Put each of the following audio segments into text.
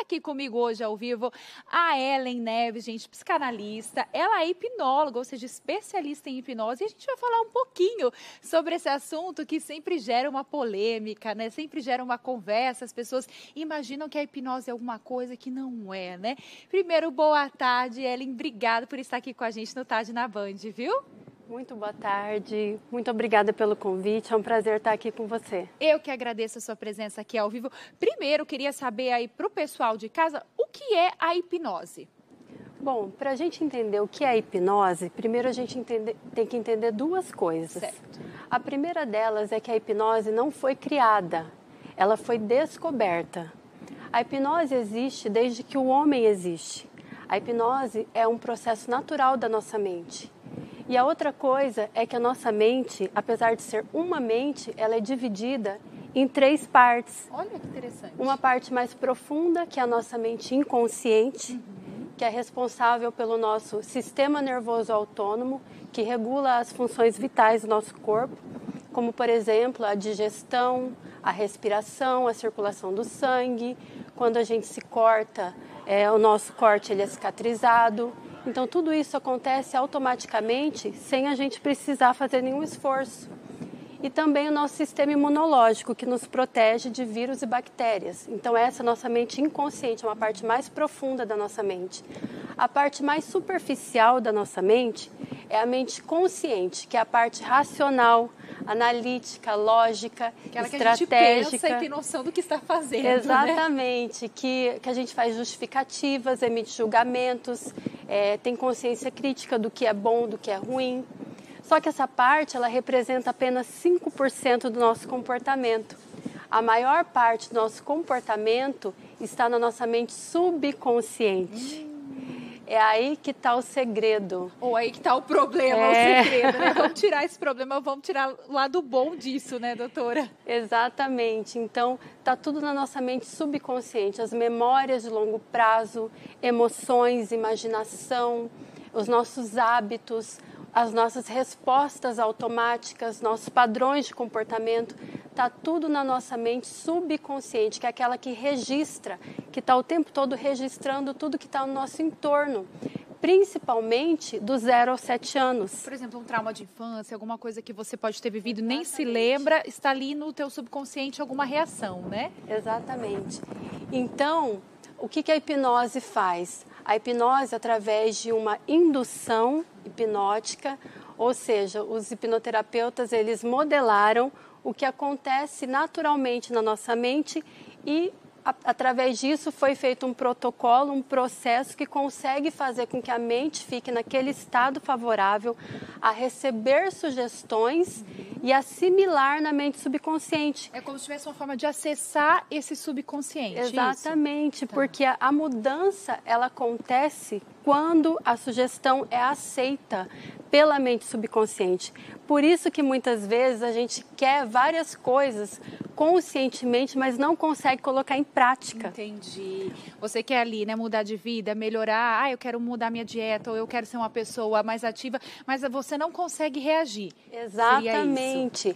aqui comigo hoje ao vivo a Ellen Neves, gente, psicanalista. Ela é hipnóloga, ou seja, especialista em hipnose. E a gente vai falar um pouquinho sobre esse assunto que sempre gera uma polêmica, né? Sempre gera uma conversa. As pessoas imaginam que a hipnose é alguma coisa que não é, né? Primeiro, boa tarde, Ellen. Obrigada por estar aqui com a gente no Tarde na Band, viu? Muito boa tarde, muito obrigada pelo convite, é um prazer estar aqui com você. Eu que agradeço a sua presença aqui ao vivo. Primeiro, queria saber aí para o pessoal de casa, o que é a hipnose? Bom, para a gente entender o que é a hipnose, primeiro a gente tem que entender duas coisas. Certo. A primeira delas é que a hipnose não foi criada, ela foi descoberta. A hipnose existe desde que o homem existe. A hipnose é um processo natural da nossa mente. E a outra coisa é que a nossa mente, apesar de ser uma mente, ela é dividida em 3 partes. Olha que interessante. Uma parte mais profunda, que é a nossa mente inconsciente, que é responsável pelo nosso sistema nervoso autônomo, que regula as funções vitais do nosso corpo, como, por exemplo, a digestão, a respiração, a circulação do sangue. Quando a gente se corta, o nosso corte ele é cicatrizado. Então, tudo isso acontece automaticamente, sem a gente precisar fazer nenhum esforço. E também o nosso sistema imunológico, que nos protege de vírus e bactérias. Então, essa é a nossa mente inconsciente, é uma parte mais profunda da nossa mente. A parte mais superficial da nossa mente é a mente consciente, que é a parte racional, analítica, lógica, aquela estratégica. Que a gente pensa e tem noção do que está fazendo. Exatamente, né? que a gente faz justificativas, emite julgamentos, tem consciência crítica do que é bom, do que é ruim. Só que essa parte, ela representa apenas 5% do nosso comportamento. A maior parte do nosso comportamento está na nossa mente subconsciente. É aí que está o segredo. Ou aí que está o problema, o segredo, né? Vamos tirar esse problema, vamos tirar o lado bom disso, né, doutora? Exatamente. Então, está tudo na nossa mente subconsciente. As memórias de longo prazo, emoções, imaginação, os nossos hábitos, as nossas respostas automáticas, nossos padrões de comportamento, está tudo na nossa mente subconsciente, que é aquela que registra, que está o tempo todo registrando tudo que está no nosso entorno, principalmente do 0 aos 7 anos. Por exemplo, um trauma de infância, alguma coisa que você pode ter vivido, nem se lembra, está ali no teu subconsciente alguma reação, né? Exatamente. Então, o que a hipnose faz? A hipnose, através de uma indução hipnótica, ou seja, os hipnoterapeutas, eles modelaram o que acontece naturalmente na nossa mente e, através disso, foi feito um protocolo, um processo que consegue fazer com que a mente fique naquele estado favorável a receber sugestões e assimilar na mente subconsciente. É como se tivesse uma forma de acessar esse subconsciente. Exatamente, isso? Porque a mudança ela acontece quando a sugestão é aceita pela mente subconsciente. Por isso que muitas vezes a gente quer várias coisas conscientemente, mas não consegue colocar em prática. Entendi. Você quer ali, né, mudar de vida, melhorar, eu quero mudar minha dieta, ou eu quero ser uma pessoa mais ativa, mas você não consegue reagir. Exatamente.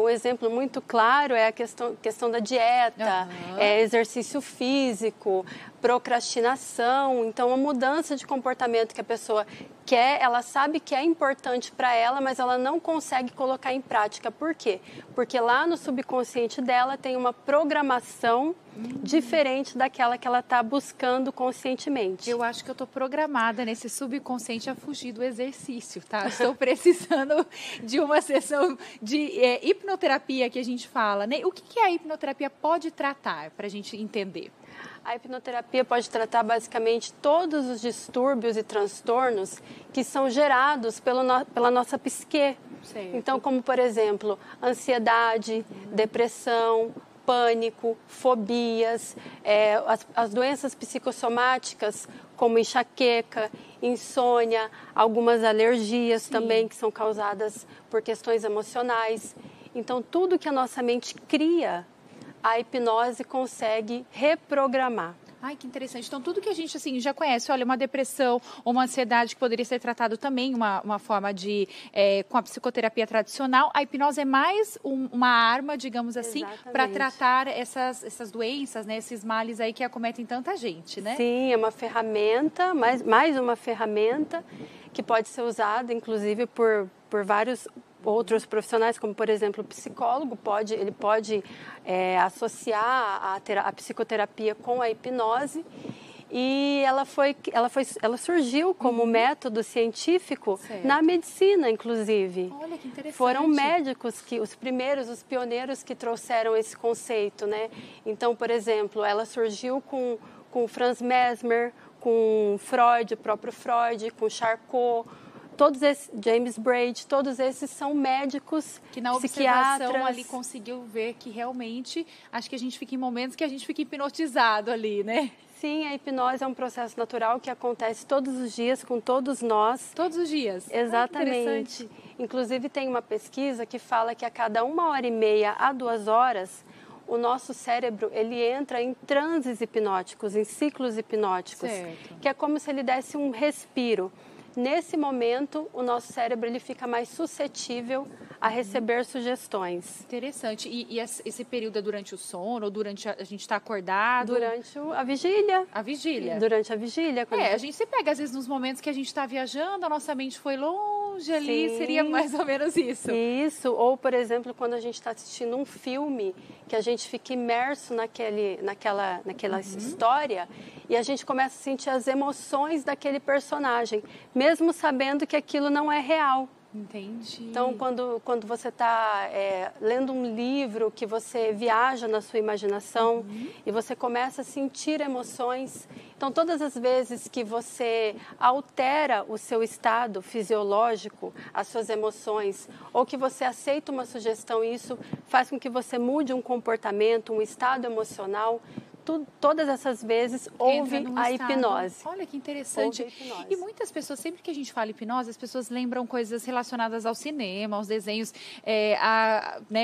Um exemplo muito claro é a questão da dieta, exercício físico, procrastinação. Então, a mudança de comportamento que a pessoa quer, ela sabe que é importante para ela, mas ela não consegue colocar em prática. Por quê? Porque lá no subconsciente dela tem uma programação diferente daquela que ela está buscando conscientemente. Eu acho que eu estou programada nesse subconsciente a fugir do exercício, tá? Estou precisando de uma sessão de hipnoterapia que a gente fala, né? O que a hipnoterapia pode tratar, para a gente entender? A hipnoterapia pode tratar basicamente todos os distúrbios e transtornos que são gerados pela nossa psique. Certo. Então, como por exemplo, ansiedade, depressão, pânico, fobias, as doenças psicossomáticas como enxaqueca, insônia, algumas alergias também que são causadas por questões emocionais. Então, tudo que a nossa mente cria, a hipnose consegue reprogramar. Ai, que interessante. Então, tudo que a gente assim, já conhece, olha, uma depressão, uma ansiedade que poderia ser tratado também, uma forma de, com a psicoterapia tradicional, a hipnose é mais uma arma, digamos assim, para tratar essas doenças, né, esses males aí que acometem tanta gente, né? Sim, é uma ferramenta, mais uma ferramenta que pode ser usada, inclusive, por vários outros profissionais, como, por exemplo, o psicólogo, ele pode associar a psicoterapia com a hipnose. E ela surgiu como método científico na medicina, inclusive. Olha, que interessante. Foram médicos os pioneiros que trouxeram esse conceito, né? Então, por exemplo, ela surgiu com Franz Mesmer, com Freud, o próprio Freud, com Charcot, todos esses, James Braid, todos esses são médicos, que na observação ali conseguiu ver que realmente, acho que a gente fica em momentos que a gente fica hipnotizado ali, né? Sim, a hipnose é um processo natural que acontece todos os dias com todos nós. Todos os dias? Exatamente. Inclusive tem uma pesquisa que fala que a cada 1h30 a 2 horas, o nosso cérebro ele entra em transes hipnóticos, em ciclos hipnóticos, que é como se ele desse um respiro. Nesse momento, o nosso cérebro ele fica mais suscetível a receber sugestões. Interessante. E esse período é durante o sono ou durante a gente está acordado? Durante a vigília. A vigília. Durante a vigília. A gente se pega às vezes nos momentos que a gente está viajando, a nossa mente foi longe ali, seria mais ou menos isso. Isso, ou por exemplo, quando a gente está assistindo um filme, que a gente fica imerso naquela história e a gente começa a sentir as emoções daquele personagem, mesmo sabendo que aquilo não é real. Entendi. Então, quando você está lendo um livro, que você viaja na sua imaginação e você começa a sentir emoções. Então, todas as vezes que você altera o seu estado fisiológico, as suas emoções, ou que você aceita uma sugestão, isso faz com que você mude um comportamento, um estado emocional. Todas essas vezes houve a hipnose. Olha que interessante. E muitas pessoas, sempre que a gente fala hipnose, as pessoas lembram coisas relacionadas ao cinema, aos desenhos,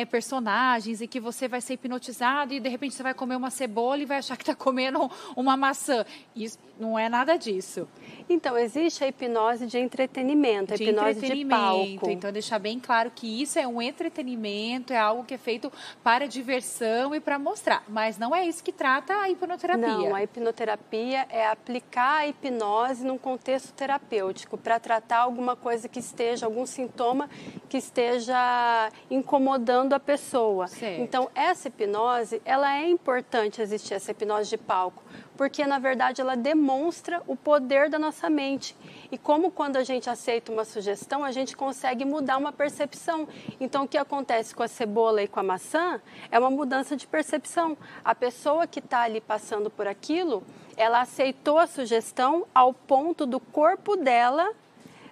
personagens, e que você vai ser hipnotizado e de repente você vai comer uma cebola e vai achar que está comendo uma maçã. Isso não é nada disso. Então, existe a hipnose de entretenimento, a hipnose de palco. Então, deixar bem claro que isso é um entretenimento, é algo que é feito para diversão e para mostrar. Mas não é isso que trata a hipnoterapia. Não, a hipnoterapia é aplicar a hipnose num contexto terapêutico para tratar alguma coisa que esteja, algum sintoma que esteja incomodando a pessoa. Certo. Então, essa hipnose, ela é importante existir, essa hipnose de palco, porque, na verdade, ela demonstra o poder da nossa mente. E como quando a gente aceita uma sugestão, a gente consegue mudar uma percepção. Então, o que acontece com a cebola e com a maçã é uma mudança de percepção. A pessoa que está ali passando por aquilo, ela aceitou a sugestão ao ponto do corpo dela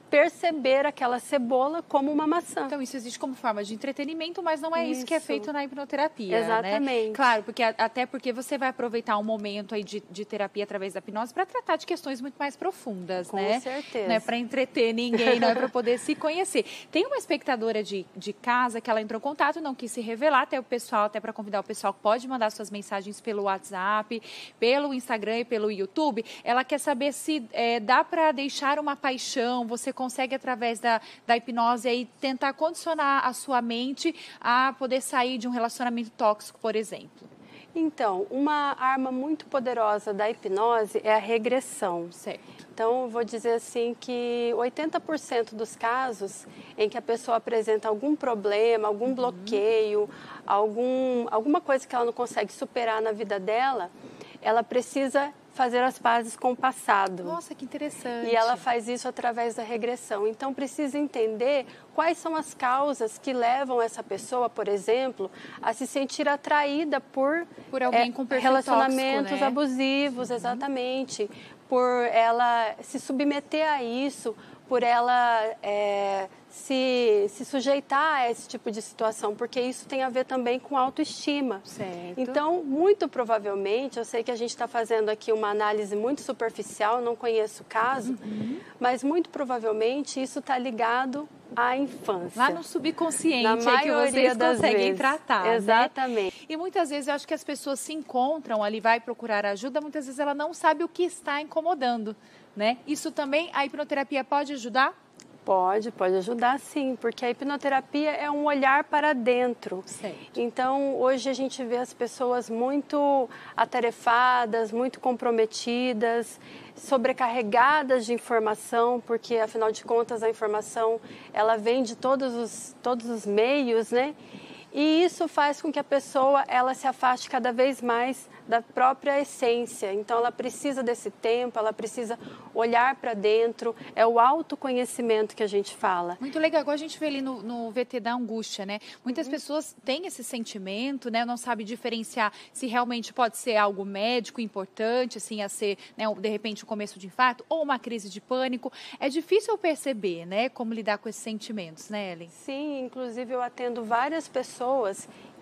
perceber aquela cebola como uma maçã. Então, isso existe como forma de entretenimento, mas não é isso que é feito na hipnoterapia, Exatamente. Né? Claro, até porque você vai aproveitar um momento aí de terapia através da hipnose para tratar de questões muito mais profundas, Com né? Com certeza. Não é para entreter ninguém, não é para poder se conhecer. Tem uma espectadora de casa que ela entrou em contato, não quis se revelar, até para convidar o pessoal que pode mandar suas mensagens pelo WhatsApp, pelo Instagram e pelo YouTube. Ela quer saber se dá para deixar uma paixão, você consegue, através da hipnose, aí, tentar condicionar a sua mente a poder sair de um relacionamento tóxico, por exemplo? Então, uma arma muito poderosa da hipnose é a regressão. Certo. Então, eu vou dizer assim que 80% dos casos em que a pessoa apresenta algum problema, algum bloqueio, alguma coisa que ela não consegue superar na vida dela, ela precisa fazer as pazes com o passado. Nossa, que interessante. E ela faz isso através da regressão. Então, precisa entender quais são as causas que levam essa pessoa, por exemplo, a se sentir atraída por alguém com perfil relacionamentos tóxico, né? abusivos, exatamente. Por ela se submeter a isso, por ela se sujeitar a esse tipo de situação, porque isso tem a ver também com autoestima. Certo. Então, muito provavelmente, eu sei que a gente está fazendo aqui uma análise muito superficial, não conheço o caso, mas muito provavelmente isso está ligado à infância. Lá no subconsciente Na maioria que vocês das conseguem vezes. tratar, Exatamente. né? E muitas vezes eu acho que as pessoas se encontram ali, vai procurar ajuda, muitas vezes ela não sabe o que está incomodando, né? Isso também, a hipnoterapia pode ajudar? Pode ajudar sim, porque a hipnoterapia é um olhar para dentro. Certo. Então, hoje a gente vê as pessoas muito atarefadas, muito comprometidas, sobrecarregadas de informação, porque afinal de contas a informação ela vem de todos os meios, né? E isso faz com que a pessoa ela se afaste cada vez mais da própria essência. Então, ela precisa desse tempo, ela precisa olhar para dentro. É o autoconhecimento que a gente fala. Muito legal. Agora a gente vê ali no VT da angústia, né? Muitas pessoas têm esse sentimento, né? Não sabe diferenciar se realmente pode ser algo médico importante, assim, a ser, né, de repente, o começo de infarto ou uma crise de pânico. É difícil perceber, né? Como lidar com esses sentimentos, né, Ellen? Sim, inclusive eu atendo várias pessoas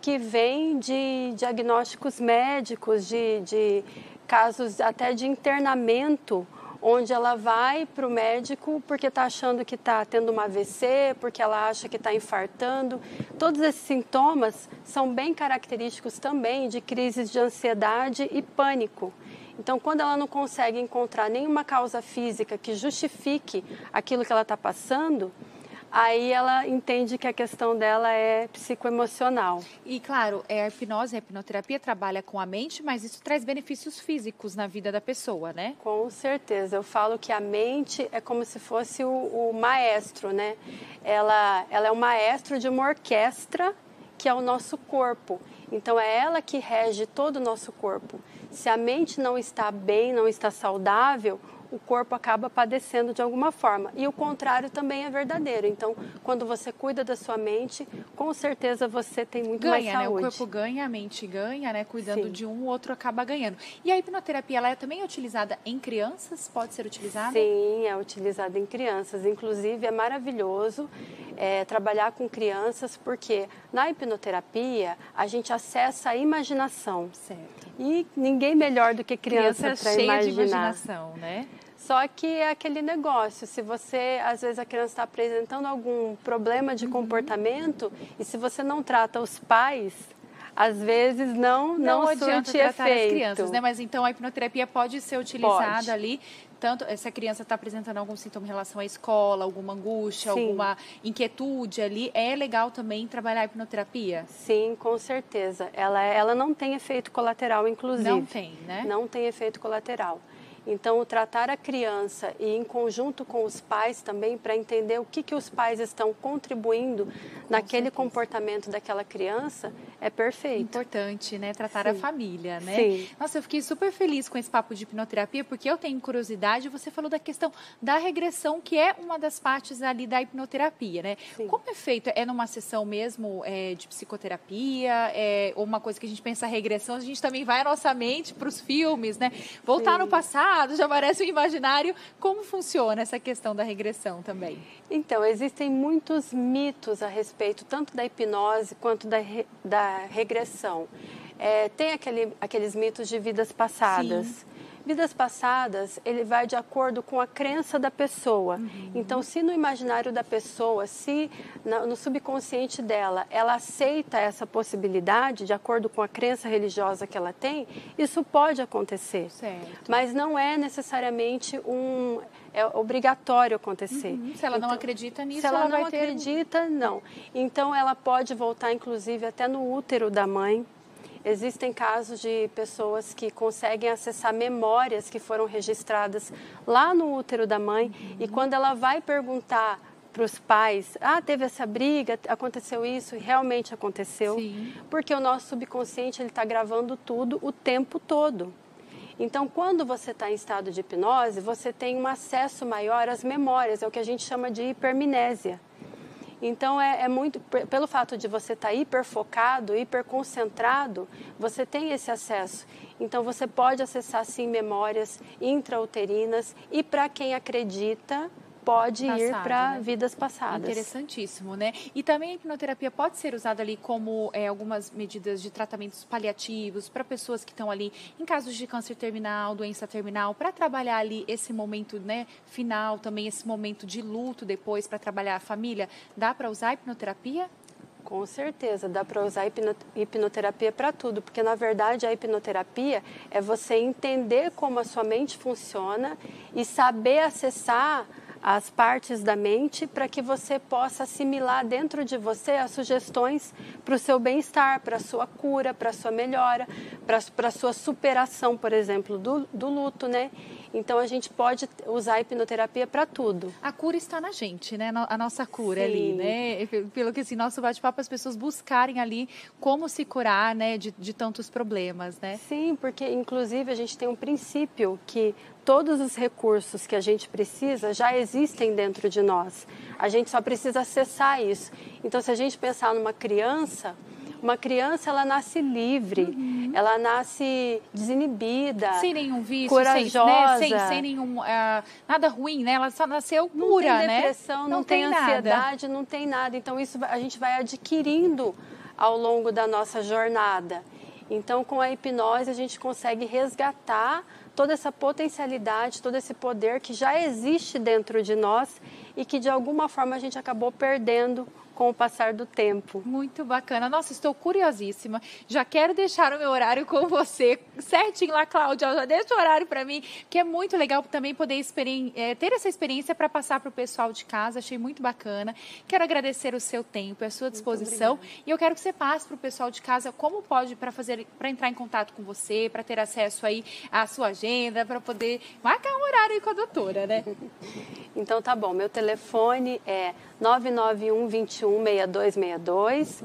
que vêm de diagnósticos médicos, de casos até de internamento, onde ela vai para o médico porque está achando que está tendo uma AVC, porque ela acha que está infartando. Todos esses sintomas são bem característicos também de crises de ansiedade e pânico. Então, quando ela não consegue encontrar nenhuma causa física que justifique aquilo que ela está passando, aí ela entende que a questão dela é psicoemocional. E, claro, a hipnose, a hipnoterapia trabalha com a mente, mas isso traz benefícios físicos na vida da pessoa, né? Com certeza. Eu falo que a mente é como se fosse o maestro, né? Ela é o maestro de uma orquestra que é o nosso corpo. Então, é ela que rege todo o nosso corpo. Se a mente não está bem, não está saudável, o corpo acaba padecendo de alguma forma. E o contrário também é verdadeiro. Então, quando você cuida da sua mente, com certeza você tem muito mais saúde. Ganha, né? O corpo ganha, a mente ganha, né? Cuidando Sim. de um, o outro acaba ganhando. E a hipnoterapia, ela é também utilizada em crianças? Pode ser utilizada? Sim, é utilizada em crianças. Inclusive, é maravilhoso trabalhar com crianças, porque na hipnoterapia, a gente acessa a imaginação. Certo. E ninguém melhor do que criança para imaginar. Cheia de imaginação, né? Só que é aquele negócio, se você, às vezes a criança está apresentando algum problema de comportamento e se você não trata os pais, às vezes não adianta surte tratar efeito. as crianças, né? Mas então a hipnoterapia pode ser utilizada Pode. ali, tanto se a criança está apresentando algum sintoma em relação à escola, alguma angústia, Sim. alguma inquietude ali, é legal também trabalhar a hipnoterapia? Sim, com certeza. Ela não tem efeito colateral, inclusive. Não tem, né? Não tem efeito colateral. Então, o tratar a criança e em conjunto com os pais também, para entender o que os pais estão contribuindo naquele comportamento daquela criança, é perfeito. Importante, né? Tratar Sim. a família, né? Sim. Nossa, eu fiquei super feliz com esse papo de hipnoterapia, porque eu tenho curiosidade. Você falou da questão da regressão, que é uma das partes ali da hipnoterapia, né? Sim. Como é feito? É numa sessão mesmo de psicoterapia? Ou uma coisa que a gente pensa regressão, a gente também vai a nossa mente para os filmes, né? Voltar no passado, já parece um imaginário. Como funciona essa questão da regressão também? Então, existem muitos mitos a respeito tanto da hipnose quanto da regressão. Tem aqueles mitos de vidas passadas. Sim. Vidas passadas, ele vai de acordo com a crença da pessoa. Então, se no imaginário da pessoa, se no subconsciente dela, ela aceita essa possibilidade, de acordo com a crença religiosa que ela tem, isso pode acontecer. Certo. Mas não é necessariamente é obrigatório acontecer. Se ela não acredita nisso, Se ela não vai ter... acredita, não. Então, ela pode voltar, inclusive, até no útero da mãe. Existem casos de pessoas que conseguem acessar memórias que foram registradas lá no útero da mãe e quando ela vai perguntar para os pais, teve essa briga, aconteceu isso, e realmente aconteceu, Sim. porque o nosso subconsciente ele está gravando tudo o tempo todo. Então, quando você está em estado de hipnose, você tem um acesso maior às memórias, é o que a gente chama de hipermnésia. Então, é muito, pelo fato de você estar hiperfocado, hiperconcentrado, você tem esse acesso. Então, você pode acessar, sim, memórias intrauterinas e, para quem acredita, pode ir para vidas passadas. Interessantíssimo, né? E também a hipnoterapia pode ser usada ali como algumas medidas de tratamentos paliativos para pessoas que estão ali em casos de câncer terminal, doença terminal, para trabalhar ali esse momento, né, final, também esse momento de luto depois, para trabalhar a família. Dá para usar a hipnoterapia? Com certeza, dá para usar hipnoterapia para tudo, porque na verdade a hipnoterapia é você entender como a sua mente funciona e saber acessar as partes da mente para que você possa assimilar dentro de você as sugestões para o seu bem-estar, para a sua cura, para a sua melhora, para a sua superação, por exemplo, do luto, né? Então, a gente pode usar a hipnoterapia para tudo. A cura está na gente, né? A nossa cura. Sim. Ali, né? Pelo que assim, nosso bate-papo, as pessoas buscarem ali como se curar, né? De tantos problemas, né? Sim, porque inclusive a gente tem um princípio que todos os recursos que a gente precisa já existem dentro de nós. A gente só precisa acessar isso. Então, se a gente pensar numa criança, ela nasce livre, ela nasce desinibida, sem nenhum vício, corajosa, sem nenhum nada ruim, né? Ela só nasceu pura, não tem depressão, né? Não tem ansiedade, não tem nada. Então isso a gente vai adquirindo ao longo da nossa jornada. Então com a hipnose a gente consegue resgatar toda essa potencialidade, todo esse poder que já existe dentro de nós e que de alguma forma a gente acabou perdendo com o passar do tempo. Muito bacana. Nossa, estou curiosíssima. Já quero deixar o meu horário com você certinho lá, Cláudia. Já deixa o horário para mim, que é muito legal também poder ter essa experiência para passar para o pessoal de casa. Achei muito bacana. Quero agradecer o seu tempo e a sua disposição. E eu quero que você passe para o pessoal de casa como pode para entrar em contato com você, para ter acesso aí à sua agenda, para poder marcar um horário aí com a doutora, né? Então tá bom. Meu telefone é 991 21 6262,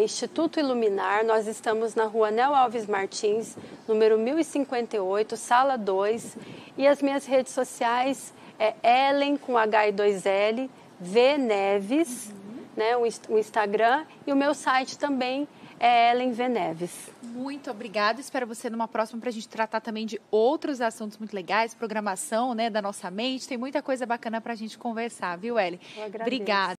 Instituto Iluminar. Nós estamos na rua Nel Alves Martins, número 1058, sala 2. E as minhas redes sociais é Ellen com H e 2L, V Neves, né, o Instagram. E o meu site também é Ellen V Neves. Muito obrigada. Espero você numa próxima para a gente tratar também de outros assuntos muito legais, programação, né, da nossa mente. Tem muita coisa bacana para a gente conversar, viu, Ellen? Eu agradeço. Obrigada.